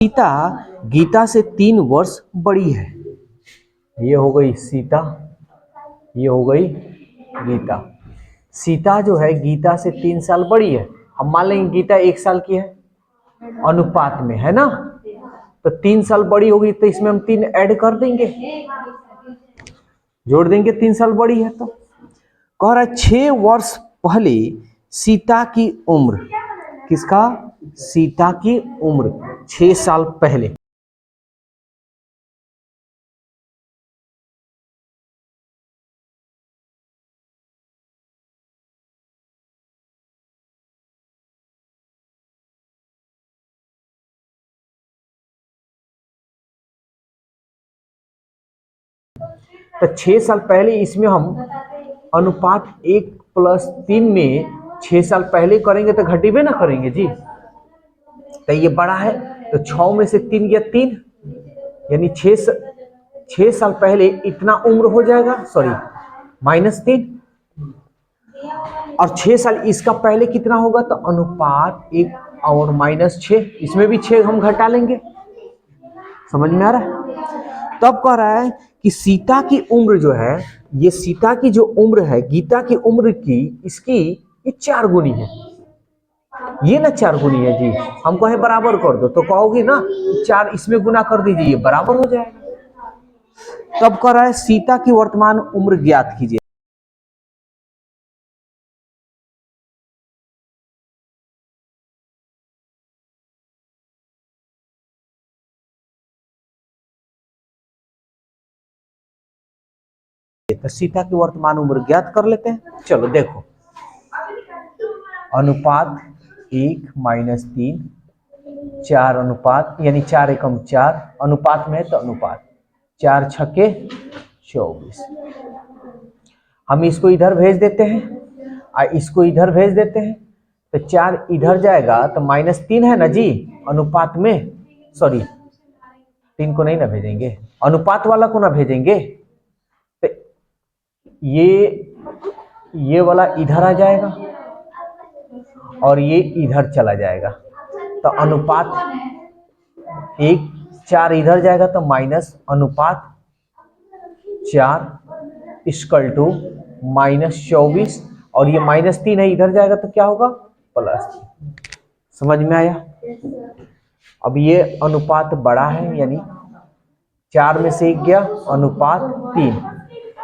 सीता गीता से 3 वर्ष बड़ी है। ये हो गई सीता, ये हो गई गीता। सीता जो है गीता से 3 साल बड़ी है। हम मान लेंगे गीता 1 साल की है अनुपात में, है ना। तो 3 साल बड़ी होगी तो इसमें हम 3 ऐड कर देंगे, जोड़ देंगे। 3 साल बड़ी है तो कह रहा है 6 वर्ष पहले सीता की उम्र, किसका? सीता की उम्र 6 साल पहले। तो 6 साल पहले इसमें हम अनुपात 1+3 में 6 साल पहले करेंगे तो घटीबे ना करेंगे जी। तो ये बड़ा है तो 6 में से 3 गया 3, यानी 6 साल पहले इतना उम्र हो जाएगा, सॉरी -3। और 6 साल इसका पहले कितना होगा तो अनुपात 1 और -6, इसमें भी 6 हम घटा लेंगे। समझ में आ रहा है? तब कह रहा है कि सीता की उम्र जो है, ये सीता की जो उम्र है गीता की उम्र की, इसकी ये 4 गुनी है। ये ना 4 गुनी है जी। हम कहे बराबर कर दो तो कहोगे ना 4 इसमें गुना कर दीजिए, बराबर हो जाएगा। तब कह रहा है सीता की वर्तमान उम्र ज्ञात कीजिए। तो सीता की वर्तमान उम्र ज्ञात कर लेते हैं। चलो देखो, अनुपात 1 -3, 4 अनुपात, यानी 4 एकम 4 अनुपात में है तो अनुपात 4 छक्के 24। हम इसको इधर भेज देते हैं और इसको इधर भेज देते हैं तो 4 इधर जाएगा तो -3 है ना जी अनुपात में, सॉरी 3 को नहीं ना भेजेंगे, अनुपात वाला को ना भेजेंगे। तो ये वाला इधर आ जाएगा और ये इधर चला जाएगा तो अनुपात 1, 4 इधर जाएगा तो माइनस अनुपात 4 इक्वल टू -24, और ये -3 है इधर जाएगा तो क्या होगा +3। समझ में आया? अब ये अनुपात बड़ा है, यानी 4 में से 1 गया अनुपात 3,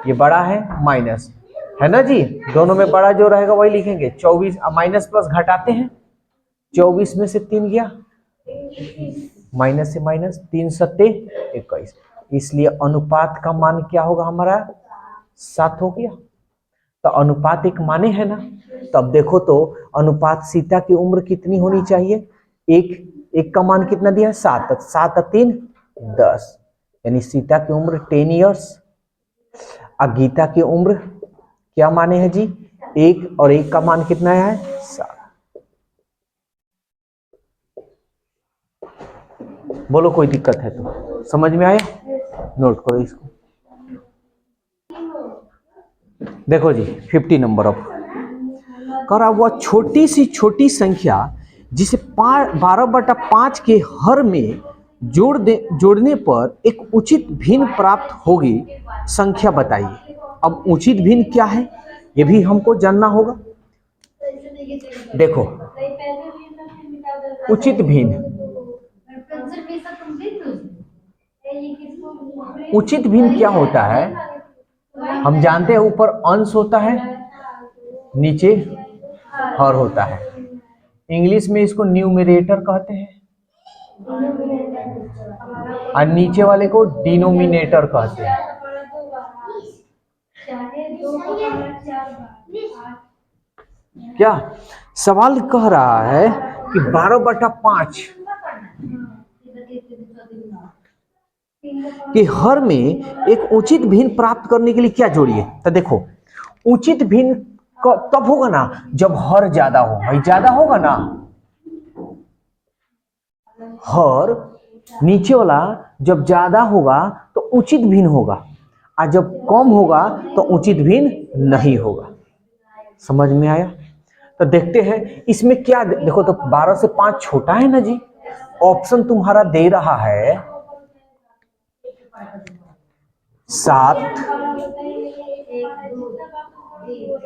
ये बड़ा है माइनस, है ना जी। दोनों में बड़ा जो रहेगा वही लिखेंगे। 24 माइनस प्लस घटाते हैं, 24 में से 3 गया, माइनस से माइनस, 3 सत्ते 21, इसलिए अनुपात का मान क्या होगा हमारा 7 हो गया। तो अनुपात एक माने है ना। तब देखो तो अनुपात सीता की उम्र कितनी होनी चाहिए, एक का मान कितना दिया है 7, 7 3 10, यानी सीता की उम्र 10 ईयर्स। और गीता की उम्र क्या माने हैं जी 1, और 1 का मान कितना है 7। बोलो कोई दिक्कत है तो? समझ में आया? नोट करो इसको। देखो जी 50 नंबर ऑफ करा वह छोटी सी छोटी संख्या जिसे 12/5 के हर में जोड़ने पर एक उचित भिन्न प्राप्त होगी, संख्या बताइए। अब उचित भिन्न क्या है ये भी हमको जानना होगा। देखो उचित भिन्न, उचित भिन्न क्या होता है हम जानते हैं, ऊपर अंश होता है नीचे हर होता है। इंग्लिश में इसको न्यूमरेटर कहते हैं और नीचे वाले को डिनोमिनेटर कहते हैं। क्या सवाल कह रहा है कि 12/5 कि हर में एक उचित भिन्न प्राप्त करने के लिए क्या जोड़िए। तो देखो उचित भिन्न तब होगा ना जब हर ज्यादा हो। भाई ज्यादा होगा ना हर, नीचे वाला जब ज्यादा होगा तो उचित भिन्न होगा, और जब कम होगा तो उचित भिन्न नहीं होगा। समझ में आया? तो देखते हैं इसमें क्या। देखो तो 12 से 5 छोटा है ना जी, ऑप्शन तुम्हारा दे रहा है 7,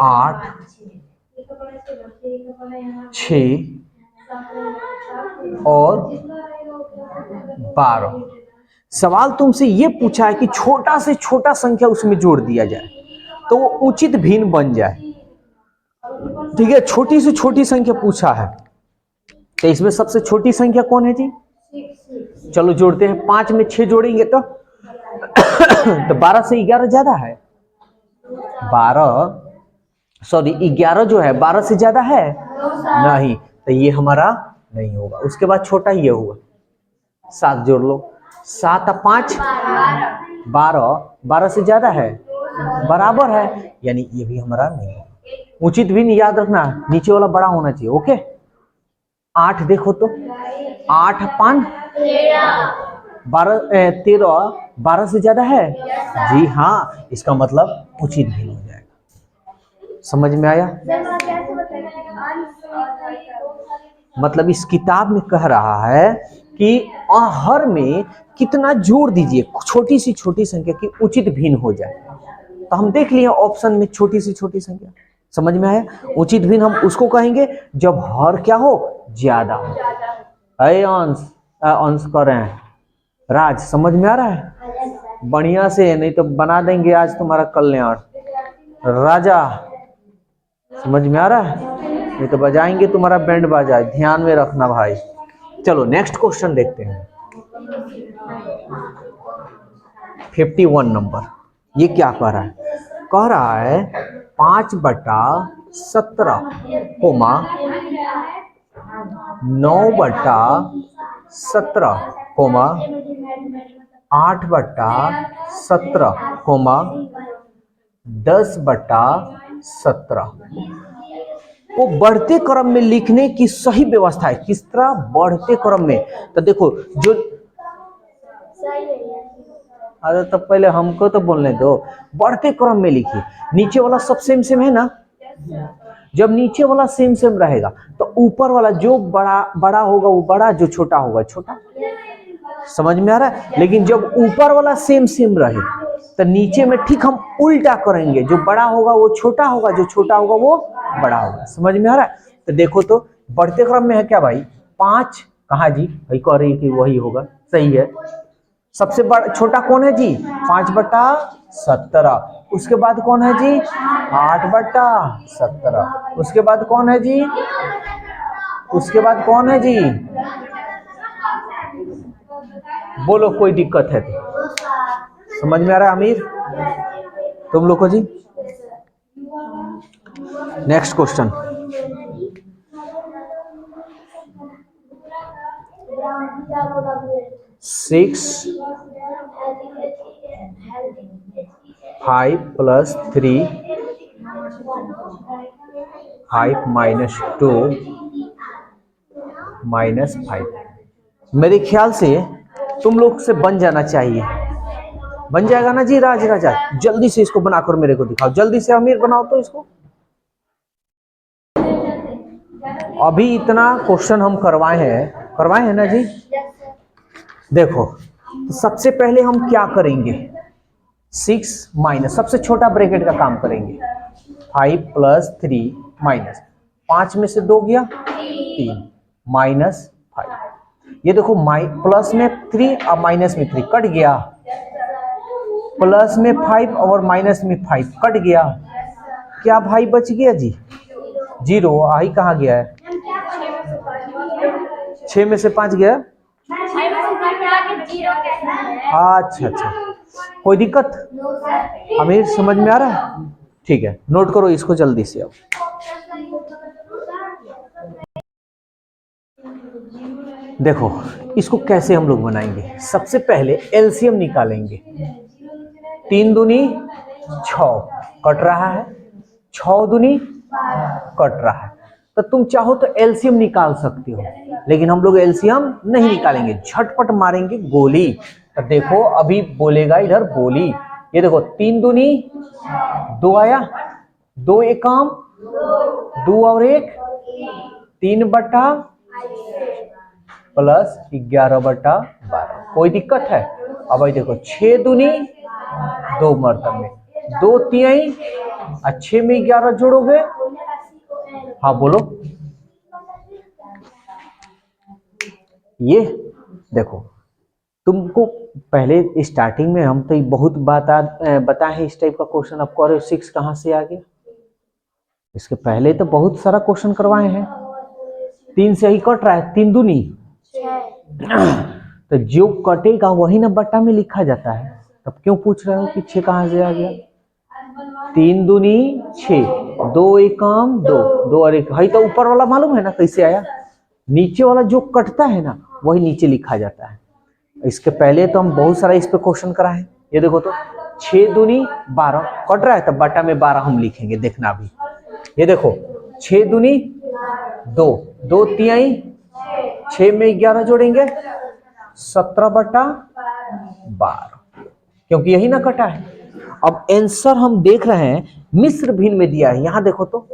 8, 6 और 12। सवाल तुमसे ये पूछा है कि छोटा से छोटा संख्या उसमें जोड़ दिया जाए तो वो उचित भिन्न बन जाए। ठीक है, छोटी से छोटी संख्या पूछा है, तो इसमें सबसे छोटी संख्या कौन है जी? चलो जोड़ते हैं। 5 में 6 जोड़ेंगे तो 12 से 11 ज्यादा है। 11 जो है 12 से ज्यादा है नहीं, तो ये हमारा नहीं होगा। उसके बाद छोटा ये हुआ 7 जोड़ लो, 7 और 5 12, 12 से ज्यादा है, बराबर है, यानी ये भी हमारा नहीं होगा। उचित भी नहीं, याद रखना नीचे वाला बड़ा होना चाहिए। ओके, 8 देखो तो 8 5 12 13, 12 से ज्यादा है जी हाँ, इसका मतलब उचित भी हो जाएगा। समझ में आया? मतलब इस किताब में कह रहा है कि हर में कितना जोड़ दीजिए छोटी सी छोटी संख्या की उचित भिन्न हो जाए। तो हम देख लिए ऑप्शन में छोटी सी छोटी संख्या। समझ में आया? उचित भिन्न हम उसको कहेंगे जब हर क्या हो, ज्यादा हो। अंश कर रहे हैं राज, समझ में आ रहा है? बढ़िया से, नहीं तो बना देंगे आज तुम्हारा कल्याण। राजा समझ में आ रहा है? नहीं तो बजाएंगे तुम्हारा बैंड बाजा, ध्यान में रखना भाई। चलो नेक्स्ट क्वेश्चन देखते हैं। 51 नंबर, ये क्या कह रहा है? कह रहा है 5/17 कोमा 9/17 कोमा 8/17 कोमा 10/17 को बढ़ते क्रम में लिखने की सही व्यवस्था है। किस तरह? बढ़ते क्रम में। तो देखो जो, अरे तो पहले हमको तो बोलने दो। बढ़ते क्रम में लिखिए, नीचे वाला सब सेम सेम है ना। जब नीचे वाला सेम सेम रहेगा तो ऊपर वाला जो बड़ा होगा वो बड़ा, जो छोटा होगा छोटा। समझ में आ रहा है? लेकिन जब ऊपर वाला सेम सेम रहे तो नीचे में ठीक हम उल्टा करेंगे, जो बड़ा होगा वो छोटा होगा, जो छोटा होगा वो बड़ा होगा। समझ में आ रहा है? तो देखो तो बढ़ते क्रम में है क्या भाई? 5 कहा जी? भाई कह रही कि वही होगा, सही है। सबसे बड़ा छोटा कौन है जी? 5/17। उसके बाद कौन है जी? 8/17। उसके बाद कौन है जी? उसके बाद कौन है जी? बोलो कोई दिक्कत है तो। समझ में आ रहा है अमीर तुम लोग को जी? Next question. सिक्स 5 + 3 5 - 2 -5। मेरे ख्याल से तुम लोग से बन जाना चाहिए। बन जाएगा ना जी राज राजा? जल्दी से इसको बनाकर मेरे को दिखाओ, जल्दी से अमीर बनाओ तो इसको। अभी इतना क्वेश्चन हम करवाए हैं ना जी? देखो तो सबसे पहले हम क्या करेंगे? 6 माइनस, सबसे छोटा ब्रैकेट का काम करेंगे। 5 + 3 माइनस 5 में से 2 गया 3 -5। ये देखो प्लस में 3 और माइनस में 3 कट गया, प्लस में 5 और माइनस में 5 कट गया। क्या भाई बच गया जी? 0। आई कहाँ गया है? 6 में से 5 गया। अच्छा, कोई दिक्कत? अमीर समझ में आ रहा है? ठीक है, नोट करो इसको जल्दी से। अब देखो इसको कैसे हम लोग बनाएंगे। सबसे पहले एलसीएम निकालेंगे। 3 दूनी 6 कट रहा है, 6 दूनी कट रहा है। तो तुम चाहो तो एलसीएम निकाल सकते हो, लेकिन हम लोग एलसीएम नहीं निकालेंगे, झटपट मारेंगे गोली। तो देखो अभी बोलेगा इधर बोली। ये देखो 3 दूनी 2 आया, 2 एकम 2 और 1 3/, प्लस 11/12। कोई दिक्कत है? अब भाई देखो 6 दूनी 2 मर्तबे, 2 तिहाई, 6 में 11 जोड़ोगे, हाँ बोलो। ये देखो तुमको पहले स्टार्टिंग में हम तो बहुत बताए हैं इस टाइप का क्वेश्चन। आपको अरे 6 कहाँ से आ गया? इसके पहले तो बहुत सारा क्वेश्चन करवाए हैं। 3 से ही कट रहा है, 3 दूनी तो जो कटेगा वही ना बट्टा में लिखा जाता है। तब क्यों पूछ रहे हो कि 6 कहाँ से आ गया? 3 दूनी 6, 2 एकम 2, 2 और 1 है तो ऊपर वाला मालूम है ना कैसे आया? नीचे वाला जो कटता है ना वही नीचे लिखा जाता है। इसके पहले तो हम बहुत सारा इस पे क्वेश्चन कराए हैं। ये देखो तो 6 दूनी 12 कट रहा है तब बट्टा में 12 हम लिखेंगे, देखना अभी। ये देखो 6 दूनी 2, 2 तिहाई, 6 में 11 जोड़ेंगे, 17/12, क्योंकि यही ना कटा है। अब आंसर हम देख रहे हैं मिश्र भिन्न में दिया है। यहां देखो तो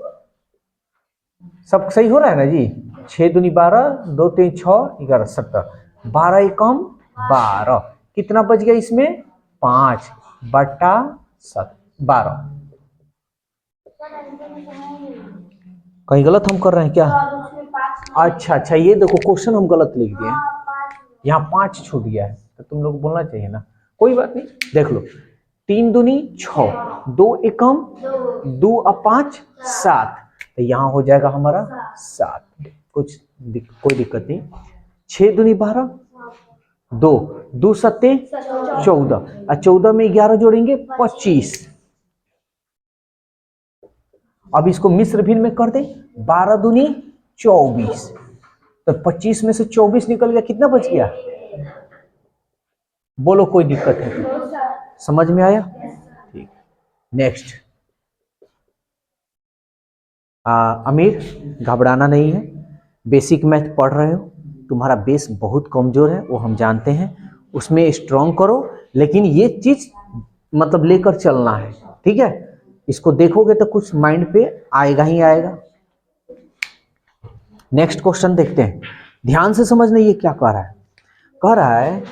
सब सही हो रहा है ना जी? 6 दूनी 12, 2 3 6 11 17, 12 एकम 12, कितना बच गया इसमें? 5/12। कहीं गलत हम कर रहे हैं क्या? अच्छा, ये देखो क्वेश्चन हम गलत लिख दिए, यहाँ 5 छूट गया है तो तुम लोग बोलना चाहिए ना। कोई बात नहीं, देख लो 3 दूनी 6, 2 एकम 2 और 5 7, तो यहाँ हो जाएगा हमारा 7। कोई दिक्कत नहीं। 6 दूनी 12, 2 2 सत्ते 14, और 14 में 11 जोड़ेंगे 25। अब इसको मिश्र भिन्न में कर दे, 12 दूनी 24, तो 25 में से 24 निकल गया, कितना बच गया? बोलो कोई दिक्कत है तो? समझ में आया? ठीक। नेक्स्ट, अमीर घबराना नहीं है, बेसिक मैथ पढ़ रहे हो, तुम्हारा बेस बहुत कमजोर है वो हम जानते हैं, उसमें स्ट्रॉन्ग करो, लेकिन ये चीज मतलब लेकर चलना है, ठीक है? इसको देखोगे तो कुछ माइंड पे आएगा ही आएगा। नेक्स्ट क्वेश्चन देखते हैं, ध्यान से समझना ये क्या कह रहा है। कह रहा है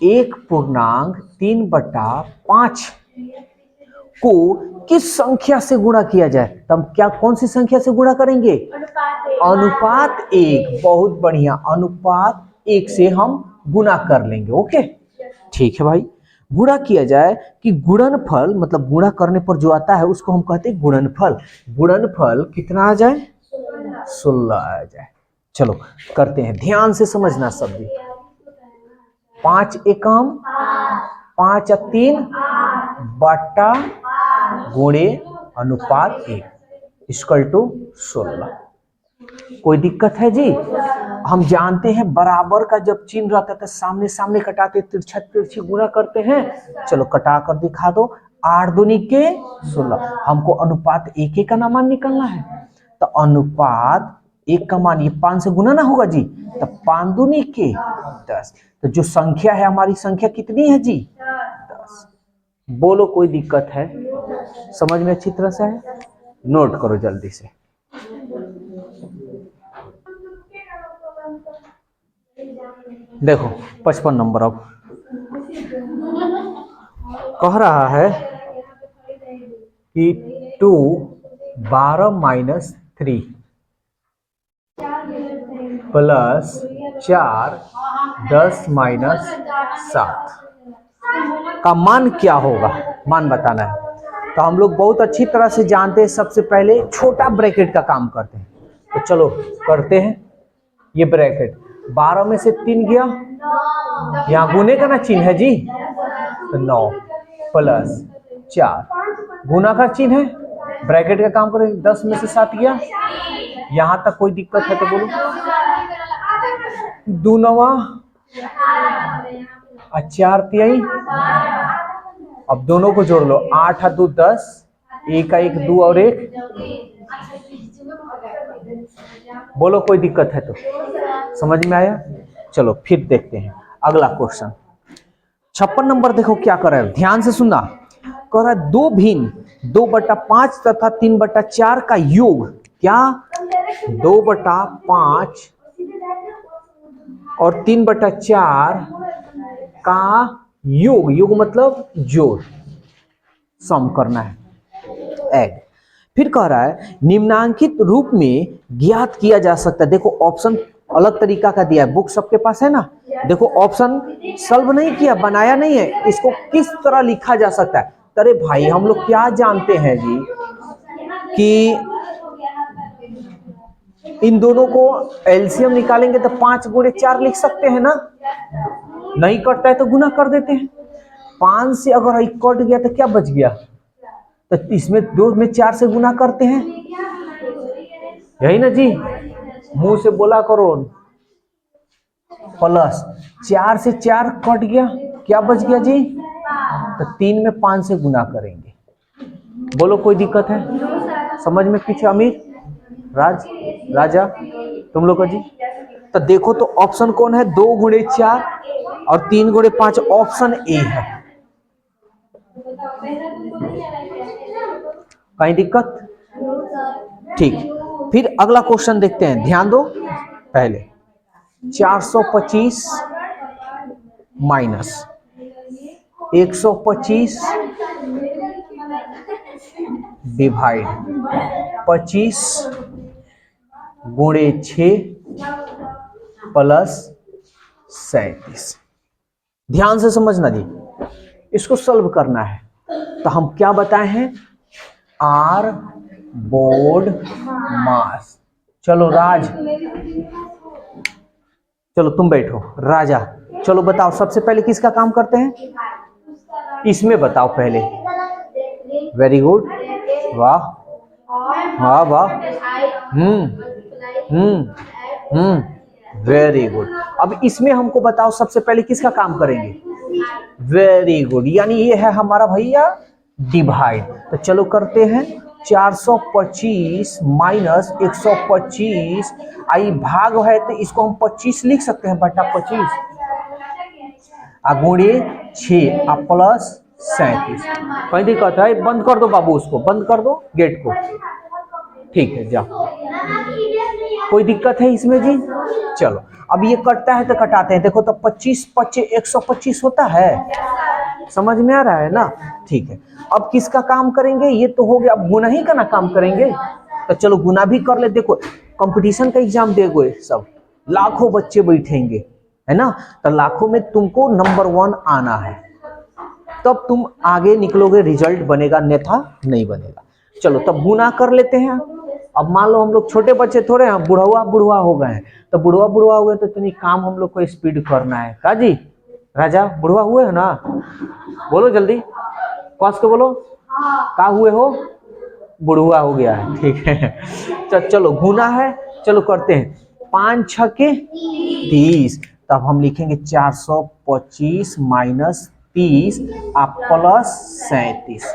1/3/5 को किस संख्या से गुणा किया जाए? तब क्या कौन सी संख्या से गुणा करेंगे? अनुपात 1। बहुत बढ़िया, अनुपात 1 से हम गुणा कर लेंगे। ओके ठीक है भाई। गुणा किया जाए कि गुणनफल, मतलब गुणा करने पर जो आता है उसको हम कहते हैं गुणनफल। गुणनफल कितना आ जाए? 16 आ जाए। चलो करते हैं, ध्यान से समझना सब भी। 5 एकम 5 और 3 बट्टा गुणे अनुपात 1 इक्वल टू 16। कोई दिक्कत है जी? हम जानते हैं बराबर का जब चिन्ह रहता है तो सामने सामने कटाते, तिरछा तिरछी गुणा करते हैं। चलो कटा कर दिखा दो। 8 दूनी के 16, हमको अनुपात 1 का मान निकलना है, तो अनुपात 1 का मान ये 5 से गुना ना होगा जी, तो 5 दूनी के 10। तो जो संख्या है हमारी, संख्या कितनी है जी? 10। बोलो कोई दिक्कत है? समझ में अच्छी तरह से है? नोट करो जल्दी से। देखो 55 नंबर अब कह रहा है कि 2 12 माइनस 3 प्लस 4 10 माइनस 7 का मान क्या होगा? मान बताना है। तो हम लोग बहुत अच्छी तरह से जानते हैं, सबसे पहले छोटा ब्रैकेट का काम करते हैं। तो चलो करते हैं। ये ब्रैकेट 12 में से 3 गया, यहाँ गुने का ना चिन्ह है जी, तो 9 प्लस 4 गुना का चिन्ह है, ब्रैकेट का काम करें। 10 में से 7 गया, यहां तक कोई दिक्कत है तो बोलो। 2 9 और 4 3, अब दोनों को जोड़ लो, 8 और 2 10, 1 का 1 2 और 1, बोलो कोई दिक्कत है तो? समझ में आया? चलो फिर देखते हैं अगला क्वेश्चन। 56 नंबर देखो क्या कर रहा है, ध्यान से सुनना। कह रहा है 2 भिन्न 2/5 तथा 3/4 का योग। क्या? 2/5 और 3/4 का योग, योग मतलब जोड़, सम करना है, ऐड। फिर कह रहा है निम्नांकित रूप में ज्ञात किया जा सकता है। देखो ऑप्शन अलग तरीका का दिया है, बुक सबके पास है ना। देखो ऑप्शन सॉल्व नहीं किया, बनाया नहीं है, इसको किस तरह लिखा जा सकता है। अरे भाई हम लोग क्या जानते हैं जी कि इन दोनों को एलसीएम निकालेंगे तो 5 × 4 लिख सकते हैं ना। नहीं कटता है तो गुना कर देते हैं। 5 से अगर कट गया तो क्या बच गया, तो इसमें 2 में 4 से गुना करते हैं, यही ना जी, मुंह से बोला करो। प्लस 4 से 4 कट गया, क्या बच गया जी, तो 3 में 5 से गुना करेंगे। बोलो कोई दिक्कत है समझ में पीछे? अमीर, राज, राजा, तुम लोग का जी। तो देखो तो ऑप्शन कौन है, 2 × 4 और 3 × 5, ऑप्शन ए है। कहीं दिक्कत? ठीक। फिर अगला क्वेश्चन देखते हैं, ध्यान दो। पहले 425 माइनस 125 डिवाइड 25 × 6 प्लस 37। ध्यान से समझना जी, इसको सॉल्व करना है। तो हम क्या बताए हैं, आर बोर्ड मास। चलो राज, चलो तुम बैठो, राजा चलो बताओ सबसे पहले किसका काम करते हैं, इसमें बताओ पहले। वेरी गुड, वाह वाह वाह, वेरी गुड। अब इसमें हमको बताओ सबसे पहले किसका काम करेंगे, वेरी गुड, यानी ये है हमारा भैया डिवाइड। तो चलो करते हैं, 425 माइनस 125, आई भाग है तो इसको हम 25 लिख सकते हैं, बटा 25 गुणे 6 प्लस 37। कहीं दिक्कत है? बंद कर दो बाबू, उसको बंद कर दो गेट को, ठीक है जाओ। कोई दिक्कत है इसमें जी? चलो अब ये कटता है तो कटाते हैं। देखो तो 25 25 125 होता है, समझ में आ रहा है ना? ठीक है, अब किसका काम करेंगे, ये तो हो गया, अब गुना ही का ना काम करेंगे। तो चलो गुना भी कर ले। देखो कंपटीशन का एग्जाम देगो, सब लाखों बच्चे बैठेंगे है ना, तो लाखों में तुमको नंबर 1 आना है, तब तुम आगे निकलोगे, रिजल्ट बनेगा, अन्यथा नहीं बनेगा। चलो तब गुना कर लेते हैं। अब मान लो हम लोग छोटे बच्चे थोड़े हैं, बुढ़वा बुढ़वा हो गए हैं, तो बुढ़वा बुढ़वा हो गए तो इतनी काम हम लोग को स्पीड करना है का जी। राजा बुढ़वा हुए है ना, बोलो जल्दी, कस के बोलो, का हुए हो, बुढ़वा हो गया है, ठीक है। तो चलो गुना है, चलो करते हैं, 5 × 6 = 30, तब हम लिखेंगे 425 माइनस 30 प्लस 37।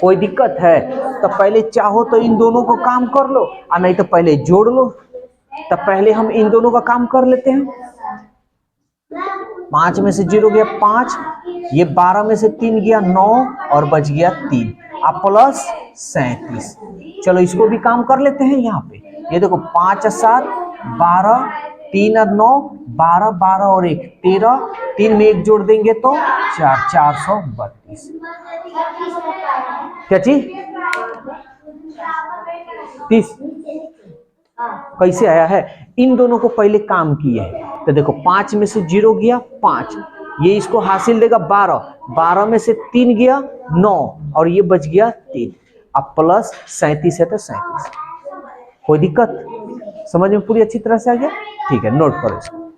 कोई दिक्कत है? तो पहले चाहो तो इन दोनों को काम कर लो, और नहीं तो पहले जोड़ लो। तो पहले हम इन दोनों का काम कर लेते हैं। 5 में से 0 गया 5, ये 12 में से 3 गया 9 और बच गया 3 प्लस 37। चलो इसको भी काम कर लेते हैं यहाँ पे। ये देखो 5 और 7 12, 3 और 9 12, 12 और 1 13, 3 में 1 जोड़ देंगे तो 4, 432। क्या चीज 30 कैसे आया है? इन दोनों को पहले काम किए हैं। तो देखो 5 में से 0 गया 5, ये इसको हासिल देगा 12, 12 में से 3 गया 9 और ये बच गया 3, अब प्लस 37 है तो 37। कोई दिक्कत? समझ में पूरी अच्छी तरह से आ गया? ठीक है, नोट करो इसको।